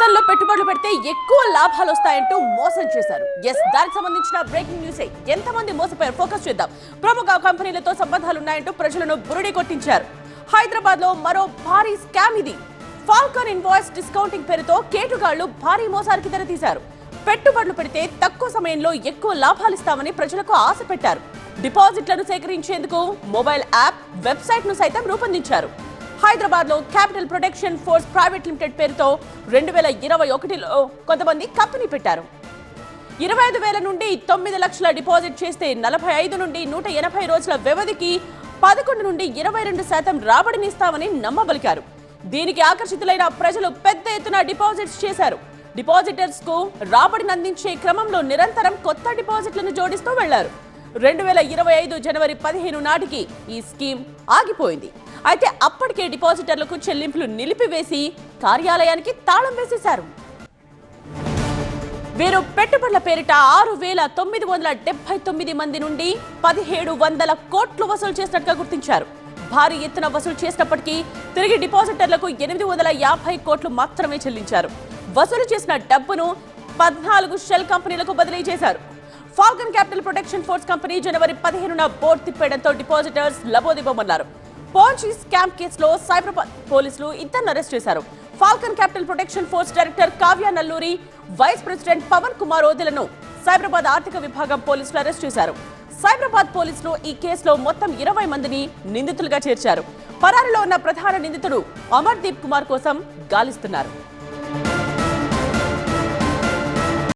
మొత్తంలో పెట్టుబడులు పెడితే ఎక్కువ లాభాలు వస్తాయంటూ మోసం చేశారు. దానికి సంబంధించిన బ్రేకింగ్ న్యూస్. ఎంతమంది మోసపోయారు ఫోకస్ చేద్దాం. ప్రముఖ కంపెనీలతో సంబంధాలు ఉన్నాయంటూ ప్రజలను బురుడి కొట్టించారు. హైదరాబాద్ లో మరో భారీ స్కామ్ ఇది. ఫాల్కన్ ఇన్వాయిస్ డిస్కౌంటింగ్ పేరుతో కేటుగాళ్లు భారీ మోసానికి తెరతీశారు. పెట్టుబడులు పెడితే తక్కువ సమయంలో ఎక్కువ లాభాలు ఇస్తామని ప్రజలకు ఆశ పెట్టారు. డిపాజిట్లను సేకరించేందుకు మొబైల్ యాప్, వెబ్సైట్ ను సైతం రూపొందించారు. హైదరాబాద్ లో capital protection force private limited పేరుతో 2021లో కొంతమంది కంపెనీ పెట్టారు. 25,000 నుండి 9 లక్షల డిపాజిట్ చేస్తే 45 నుండి 180 రోజుల వ్యవధికి 11 నుండి 22% రాబడిని ఇస్తామని నమ్మబలికారు. దీనికి ఆకర్షితులైన ప్రజలు పెద్ద ఎత్తున డిపాజిట్స్ చేశారు. డిపాజిటర్స్ కు రాబడిని అందించే క్రమంలో నిరంతరం కొత్త డిపాజిట్లను జోడిస్తూ వెళ్లారు. 2025 జనవరి 15 నాటికి ఈ స్కీమ్ ఆగిపోయింది. అయితే అప్పటికే డిపాజిటర్లకు చెల్లింపులు నిలిపివేసి కార్యాలయానికి తాళం వేసేశారు. వీరు పెట్టుబడుల పేరిట 6,979 మంది నుండి 1,700 కోట్లు వసూలు చేసినట్టుగా గుర్తించారు. భారీ ఎత్తున వసూలు చేసినప్పటికీ తిరిగి డిపాజిటర్లకు 850 కోట్లు మాత్రమే చెల్లించారు. వసూలు చేసిన డబ్బును 14 షెల్ కంపెనీలకు బదిలీ చేశారు. Falcon capital protection force company జనవరి 15న బోర్డు తిప్పేయడంతో డిపాజిటర్స్ లబోదిబోమన్నారు. పోంచి స్కామ్ కేసులో సైబరాబాద్ పోలీసులు ఇద్దరిని అరెస్ట్ చేశారు. Falcon capital protection force director Kavya Nalluri, vice president Pavan Kumar ఓదెలను సైబరాబాద్ ఆర్థిక విభాగం పోలీసులు అరెస్ట్ చేశారు. సైబరాబాద్ పోలీసులు ఈ కేసులో మొత్తం 20 మందిని నిందితులుగా చేర్చారు. పరారీలో ఉన్న ప్రధాన నిందితుడు అమర్దీప్ కుమార్ కోసం గాలిస్తున్నారు.